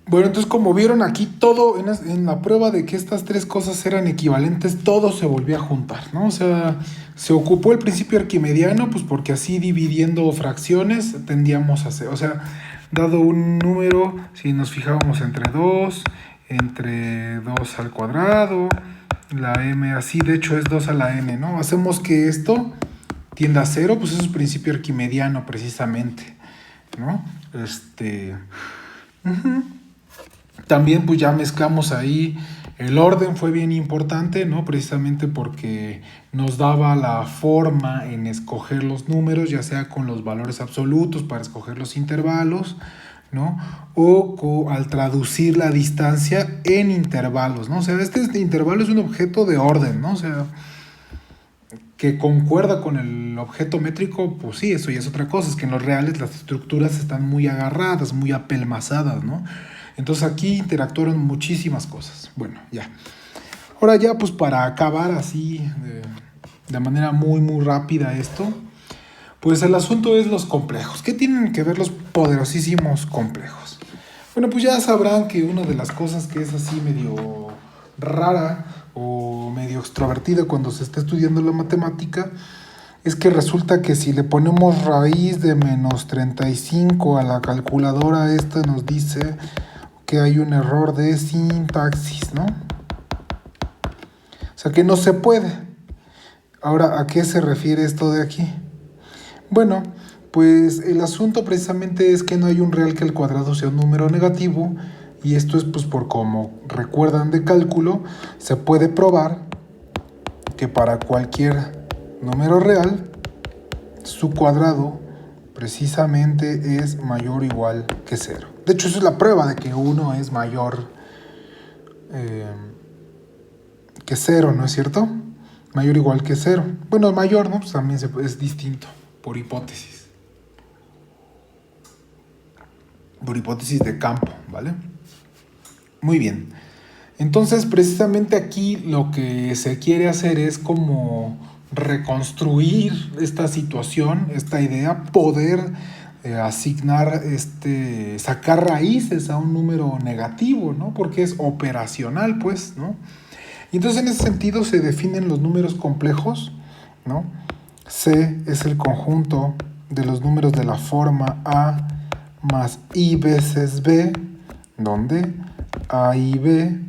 Bueno, entonces como vieron aquí todo, en la prueba de que estas tres cosas eran equivalentes, todo se volvió a juntar, ¿no? O sea, se ocupó el principio arquimediano, pues porque así dividiendo fracciones tendíamos a hacer, o sea, dado un número, si nos fijábamos entre 2 al cuadrado, la m así, de hecho es 2 a la n, ¿no? Hacemos que esto tienda a cero, pues eso es principio arquimediano precisamente, ¿no? Uh-huh. También pues ya mezclamos ahí, el orden fue bien importante, ¿no? Precisamente porque nos daba la forma en escoger los números, ya sea con los valores absolutos para escoger los intervalos, ¿no? O al traducir la distancia en intervalos, ¿no? O sea, este intervalo es un objeto de orden, ¿no? O sea, que concuerda con el objeto métrico, pues sí, eso ya es otra cosa, es que en los reales las estructuras están muy agarradas, muy apelmazadas, ¿no? Entonces aquí interactuaron muchísimas cosas. Bueno, ya. Ahora ya, pues para acabar así de manera muy, muy rápida esto, pues el asunto es los complejos. ¿Qué tienen que ver los poderosísimos complejos? Bueno, pues ya sabrán que una de las cosas que es así medio rara o medio extrovertida cuando se está estudiando la matemática es que resulta que si le ponemos raíz de menos 35 a la calculadora, esta nos dice que hay un error de sintaxis, ¿no? O sea que no se puede. Ahora, ¿a qué se refiere esto de aquí? Bueno, pues el asunto precisamente es que no hay un real que el cuadrado sea un número negativo, y esto es pues por como recuerdan de cálculo, se puede probar que para cualquier número real, su cuadrado precisamente es mayor o igual que 0. De hecho, esa es la prueba de que 1 es mayor que 0, ¿no es cierto? Mayor o igual que 0. Bueno, mayor, ¿no? Pues también es distinto, por hipótesis. Por hipótesis de campo, ¿vale? Muy bien. Entonces, precisamente aquí lo que se quiere hacer es como reconstruir esta situación, esta idea, poder asignar, sacar raíces a un número negativo, ¿no? Porque es operacional, pues, ¿no? Y entonces en ese sentido se definen los números complejos, ¿no? C es el conjunto de los números de la forma A más I veces B, donde A y B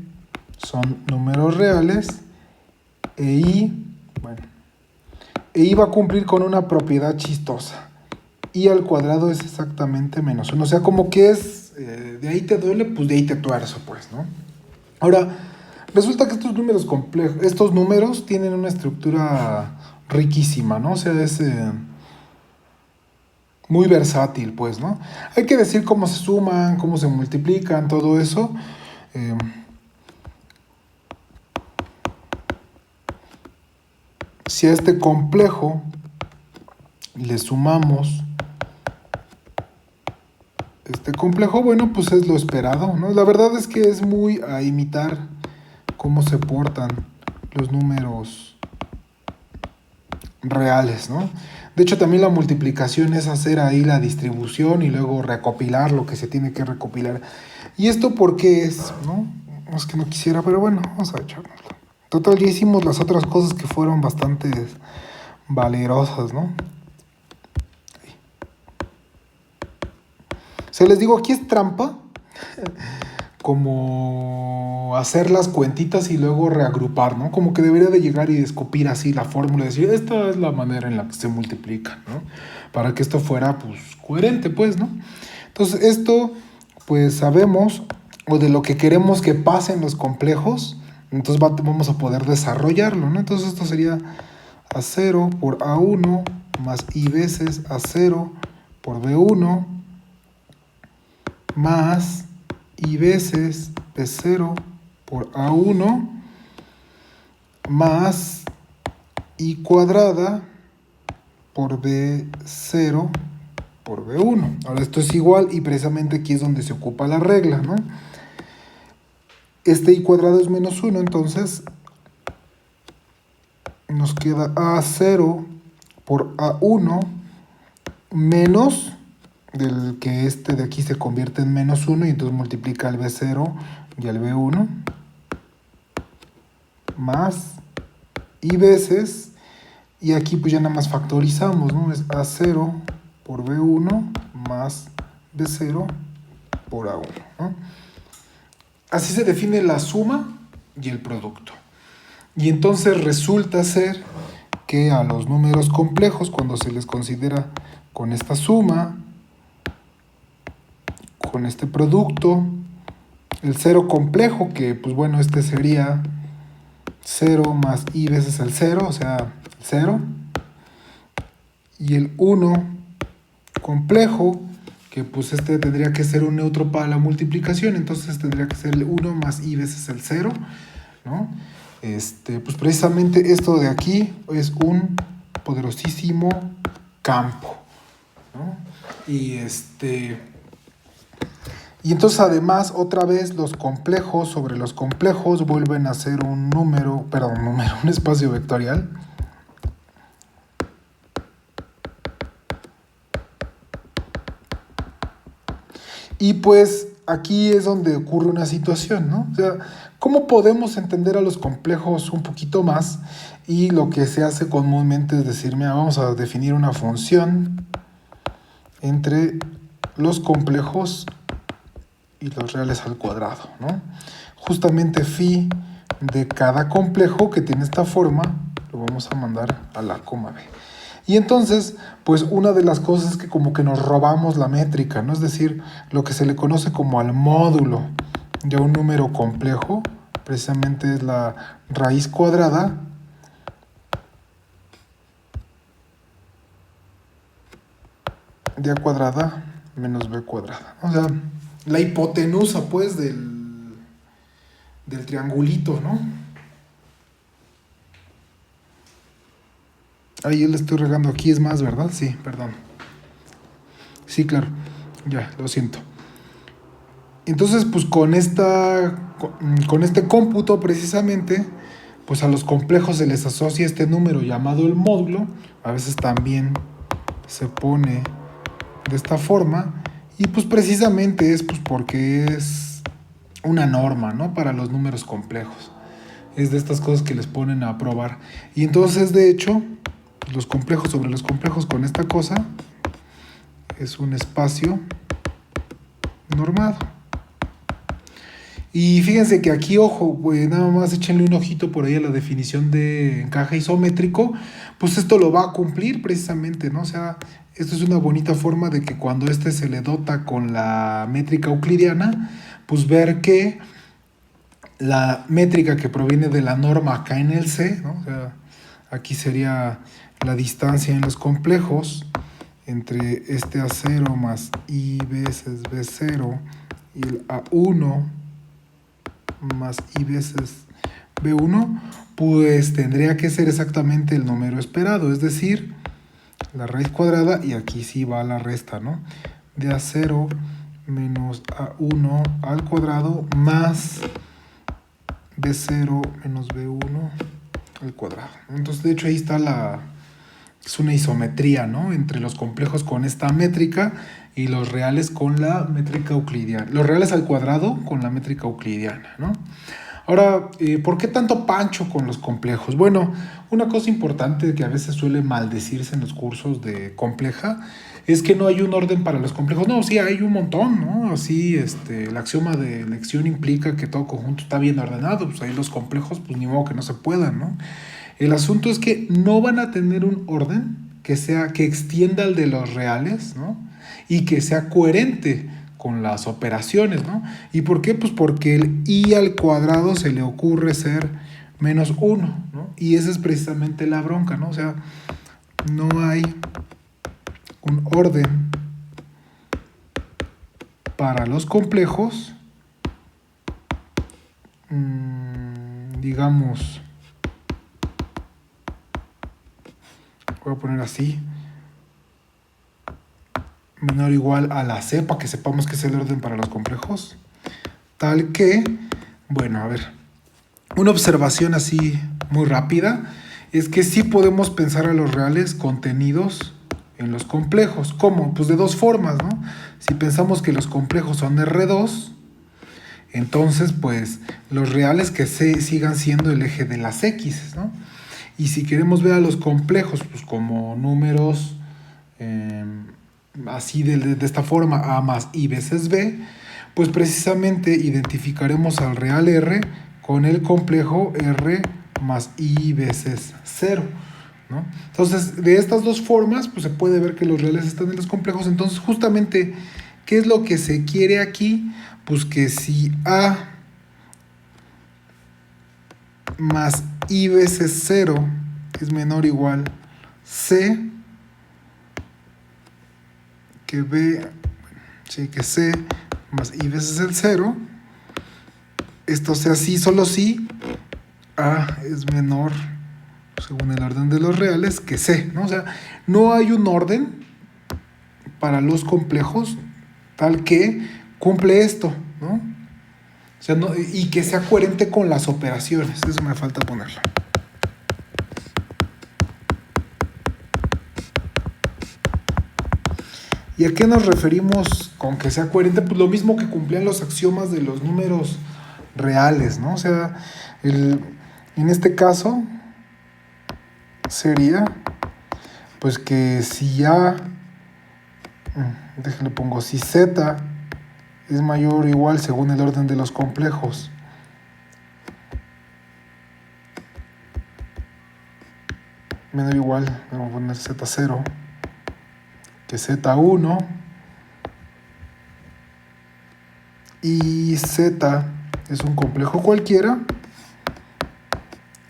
son números reales bueno, e I va a cumplir con una propiedad chistosa. I al cuadrado es exactamente menos 1. O sea, como que es, de ahí te duele, pues de ahí te tuerzo, pues, ¿no? Ahora, resulta que estos números complejos, estos números tienen una estructura riquísima, ¿no? O sea, es muy versátil, pues, ¿no? Hay que decir cómo se suman, cómo se multiplican, todo eso. Si a este complejo le sumamos este complejo, bueno, pues es lo esperado, ¿no? La verdad es que es muy a imitar cómo se portan los números reales, ¿no? De hecho, también la multiplicación es hacer ahí la distribución y luego recopilar lo que se tiene que recopilar. ¿Y esto por qué es, no? No es que no quisiera, pero bueno, vamos a echárnoslo. Total, ya hicimos las otras cosas que fueron bastante valerosas, ¿no? Se les digo, aquí es trampa, como hacer las cuentitas y luego reagrupar, ¿no? Como que debería de llegar y escupir así la fórmula y decir, esta es la manera en la que se multiplica, ¿no? Para que esto fuera, pues, coherente, pues, ¿no? Entonces, esto, pues, sabemos, o de lo que queremos que pasen los complejos, entonces vamos a poder desarrollarlo, ¿no? Entonces, esto sería A0 por A1 más I veces A0 por B1 más I veces B0 por A1 más I cuadrada por B0 por B1. Ahora esto es igual y precisamente aquí es donde se ocupa la regla, ¿no? Este I cuadrado es menos 1, entonces nos queda A0 por A1 menos del que este de aquí se convierte en -1 y entonces multiplica al B0 y al B1 más y veces, y aquí pues ya nada más factorizamos, ¿no? Es A0 por B1 más B0 por A1, ¿no? Así se define la suma y el producto. Y entonces resulta ser que a los números complejos, cuando se les considera con esta suma, con este producto, el cero complejo, que pues bueno, este sería 0 más i veces el 0, o sea, 0, y el 1 complejo, que pues este tendría que ser un neutro para la multiplicación, entonces tendría que ser el 1 más i veces el 0, ¿no? Pues precisamente esto de aquí es un poderosísimo campo, ¿no? Y entonces además otra vez los complejos sobre los complejos vuelven a ser un espacio vectorial. Y pues aquí es donde ocurre una situación, ¿no? O sea, ¿cómo podemos entender a los complejos un poquito más? Y lo que se hace comúnmente es decir, mira, vamos a definir una función entre los complejos y los reales al cuadrado, ¿no? Justamente phi de cada complejo que tiene esta forma lo vamos a mandar a la coma b. Y entonces, pues una de las cosas es que como que nos robamos la métrica, ¿no? Es decir, lo que se le conoce como al módulo de un número complejo, precisamente es la raíz cuadrada de a cuadrada menos b cuadrada. O sea, la hipotenusa, pues, del triangulito, ¿no? Ahí le estoy regando, aquí es más, ¿verdad? Sí, perdón. Sí, claro, ya, lo siento. Entonces, pues con este cómputo precisamente, pues a los complejos se les asocia este número llamado el módulo, a veces también se pone de esta forma, y pues precisamente es pues porque es una norma, ¿no? Para los números complejos. Es de estas cosas que les ponen a probar. Y entonces, de hecho, los complejos sobre los complejos con esta cosa es un espacio normado. Y fíjense que aquí, ojo, nada más échenle un ojito por ahí a la definición de encaje isométrico, pues esto lo va a cumplir precisamente, ¿no? O sea, esto es una bonita forma de que cuando se le dota con la métrica euclidiana, pues ver que la métrica que proviene de la norma acá en el C, ¿no? O sea, aquí sería la distancia en los complejos entre este A0 más I veces B0 y el A1 más I veces B1, pues tendría que ser exactamente el número esperado, es decir, la raíz cuadrada, y aquí sí va la resta, ¿no? De A0 menos A1 al cuadrado más B0 menos B1 al cuadrado. Entonces, de hecho, ahí está es una isometría, ¿no? Entre los complejos con esta métrica y los reales con la métrica euclidiana. Los reales al cuadrado con la métrica euclidiana, ¿no? Ahora, ¿por qué tanto pancho con los complejos? Bueno, una cosa importante que a veces suele maldecirse en los cursos de compleja es que no hay un orden para los complejos. No, sí, hay un montón, ¿no? Así, el axioma de elección implica que todo conjunto está bien ordenado. Pues ahí los complejos, pues ni modo que no se puedan, ¿no? El asunto es que no van a tener un orden que extienda al de los reales, ¿no? Y que sea coherente con las operaciones, ¿no? ¿Y por qué? Pues porque el i al cuadrado se le ocurre ser -1, ¿no? Y esa es precisamente la bronca, ¿no? O sea, no hay un orden para los complejos, digamos, voy a poner así, menor o igual a la c, para que sepamos que es el orden para los complejos, tal que, bueno, a ver, una observación así muy rápida es que sí podemos pensar a los reales contenidos en los complejos. ¿Cómo? Pues de dos formas, ¿no? Si pensamos que los complejos son R2, entonces pues los reales que C sigan siendo el eje de las X, ¿no? Y si queremos ver a los complejos pues como números así de esta forma, A más I veces B, pues precisamente identificaremos al real R con el complejo R más I veces 0, ¿no? Entonces, de estas dos formas, pues se puede ver que los reales están en los complejos. Entonces, justamente, ¿qué es lo que se quiere aquí? Pues que si A más I veces 0 es menor o igual C, que B, sí, que C más I veces el 0, esto sea así, solo si A es menor, según el orden de los reales, que C, ¿no? O sea, no hay un orden para los complejos tal que cumple esto, ¿no? O sea, no, y que sea coherente con las operaciones. Eso me falta ponerlo. ¿Y a qué nos referimos con que sea coherente? Pues lo mismo que cumplían los axiomas de los números reales, ¿no? O sea, en este caso sería pues que si A, déjenle pongo, si Z es mayor o igual según el orden de los complejos menor o igual, vamos a poner Z0 que Z1 y Z es un complejo cualquiera,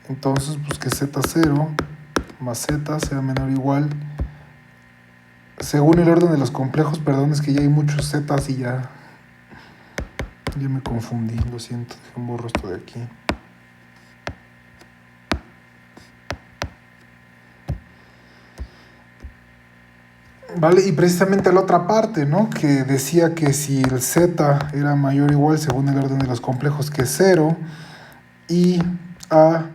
entonces pues que Z0 más Z sea menor o igual según el orden de los complejos. Perdón, es que ya hay muchos Z's y ya me confundí, lo siento, dejen borro esto de aquí. Vale, y precisamente la otra parte, ¿no? Que decía que si el Z era mayor o igual según el orden de los complejos que 0 y A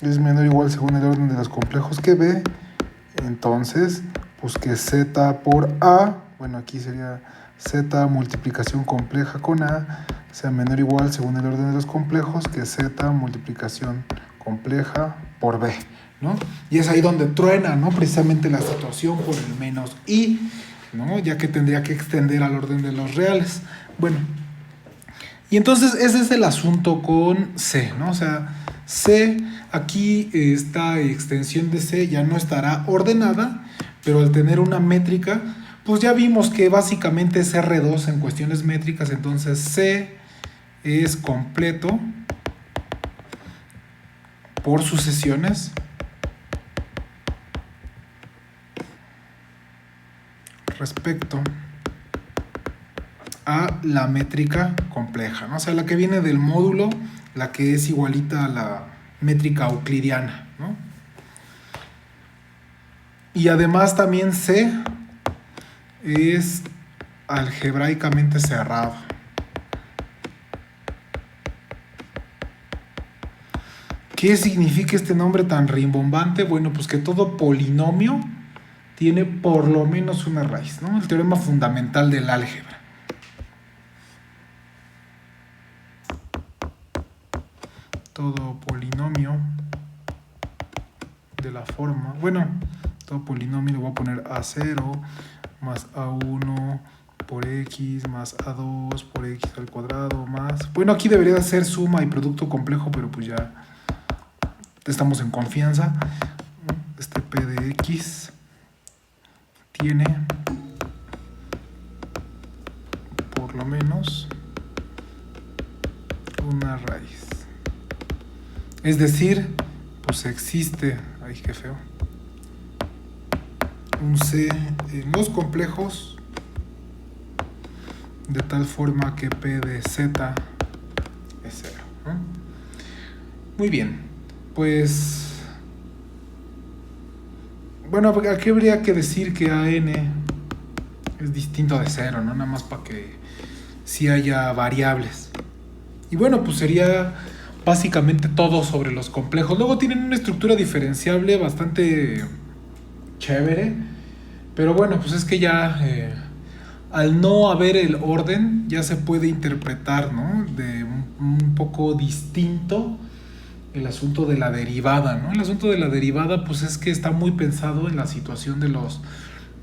es menor o igual según el orden de los complejos que B, entonces pues que Z por A, bueno, aquí sería Z multiplicación compleja con A, sea menor o igual según el orden de los complejos que Z multiplicación compleja por B, ¿no? Y es ahí donde truena, ¿no? Precisamente la situación por el menos I, ¿no? Ya que tendría que extender al orden de los reales. Bueno, y entonces ese es el asunto con C, ¿no? O sea, C, aquí esta extensión de C ya no estará ordenada, pero al tener una métrica, pues ya vimos que básicamente es R2 en cuestiones métricas, entonces C es completo por sucesiones respecto a la métrica compleja, ¿no? O sea, la que viene del módulo, la que es igualita a la métrica euclidiana, ¿no? Y además también C es algebraicamente cerrado. ¿Qué significa este nombre tan rimbombante? Bueno, pues que todo polinomio tiene por lo menos una raíz, ¿no? El teorema fundamental del álgebra. Todo polinomio de la forma, bueno, todo polinomio lo voy a poner A0 más A1 por X más A2 por X al cuadrado más... Bueno, aquí debería ser suma y producto complejo, pero pues ya estamos en confianza. Este P de X tiene por lo menos una raíz. Es decir, pues existe, ay qué feo, un C en los complejos de tal forma que P de Z es 0, ¿no? Muy bien, pues bueno, aquí habría que decir que AN es distinto de 0, ¿no? Nada más para que sí haya variables. Y bueno, pues sería básicamente todo sobre los complejos. Luego tienen una estructura diferenciable bastante chévere, Pero bueno, pues es que ya al no haber el orden ya se puede interpretar, ¿no? De un poco distinto el asunto de la derivada, ¿no? El asunto de la derivada pues es que está muy pensado en la situación de los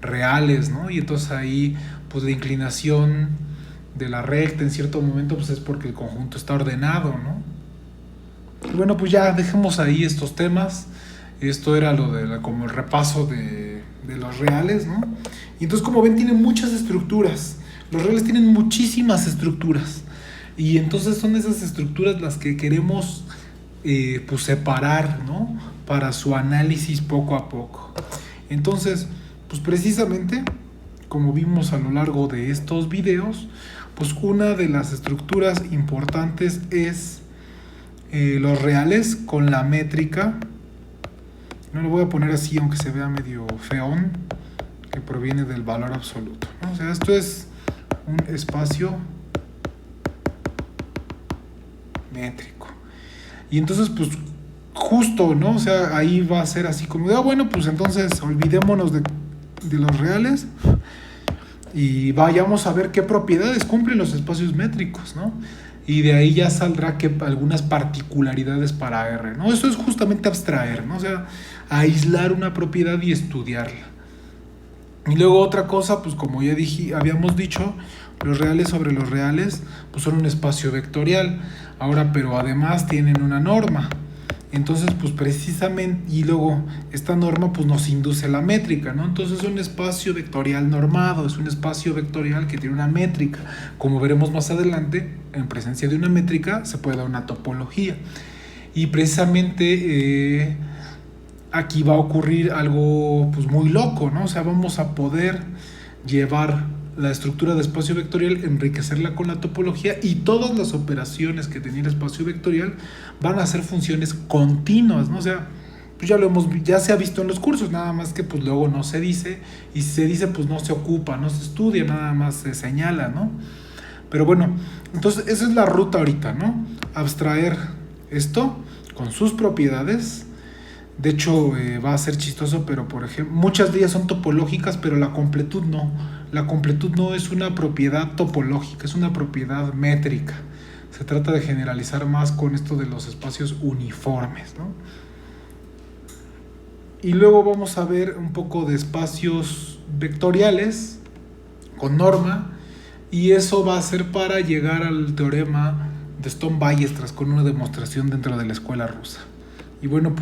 reales, ¿no? Y entonces ahí pues la inclinación de la recta en cierto momento pues es porque el conjunto está ordenado, ¿no? Y bueno, pues ya dejemos ahí estos temas. Esto era lo de como el repaso de los reales, ¿no? Y entonces, como ven, tienen muchas estructuras. Los reales tienen muchísimas estructuras. Y entonces son esas estructuras las que queremos pues separar, ¿no? Para su análisis poco a poco. Entonces, pues precisamente, como vimos a lo largo de estos videos, pues una de las estructuras importantes es los reales con la métrica. No lo voy a poner así, aunque se vea medio feón, que proviene del valor absoluto, ¿no? O sea, esto es un espacio métrico. Y entonces, pues, justo, ¿no? O sea, ahí va a ser así como, bueno, pues entonces olvidémonos de los reales y vayamos a ver qué propiedades cumplen los espacios métricos, ¿no? Y de ahí ya saldrá que algunas particularidades para R, ¿no? Eso es justamente abstraer, ¿no? O sea, aislar una propiedad y estudiarla. Y luego otra cosa, pues como ya habíamos dicho, los reales sobre los reales pues son un espacio vectorial. Ahora, pero además tienen una norma. Entonces, pues precisamente, y luego esta norma pues nos induce a la métrica, ¿no? Entonces es un espacio vectorial normado, es un espacio vectorial que tiene una métrica. Como veremos más adelante, en presencia de una métrica se puede dar una topología. Y precisamente aquí va a ocurrir algo pues muy loco, ¿no? O sea, vamos a poder llevar la estructura de espacio vectorial, enriquecerla con la topología y todas las operaciones que tenía el espacio vectorial van a ser funciones continuas, ¿no? O sea, pues ya se ha visto en los cursos, nada más que pues luego no se dice, y si se dice pues no se ocupa, no se estudia, nada más se señala, ¿no? Pero bueno, entonces esa es la ruta ahorita, ¿no? Abstraer esto con sus propiedades. De hecho, va a ser chistoso, pero por ejemplo, muchas de ellas son topológicas, pero la completud no. La completud no es una propiedad topológica, es una propiedad métrica. Se trata de generalizar más con esto de los espacios uniformes, ¿no? Y luego vamos a ver un poco de espacios vectoriales con norma, y eso va a ser para llegar al teorema de Stone-Ballestras con una demostración dentro de la escuela rusa. Y bueno, pues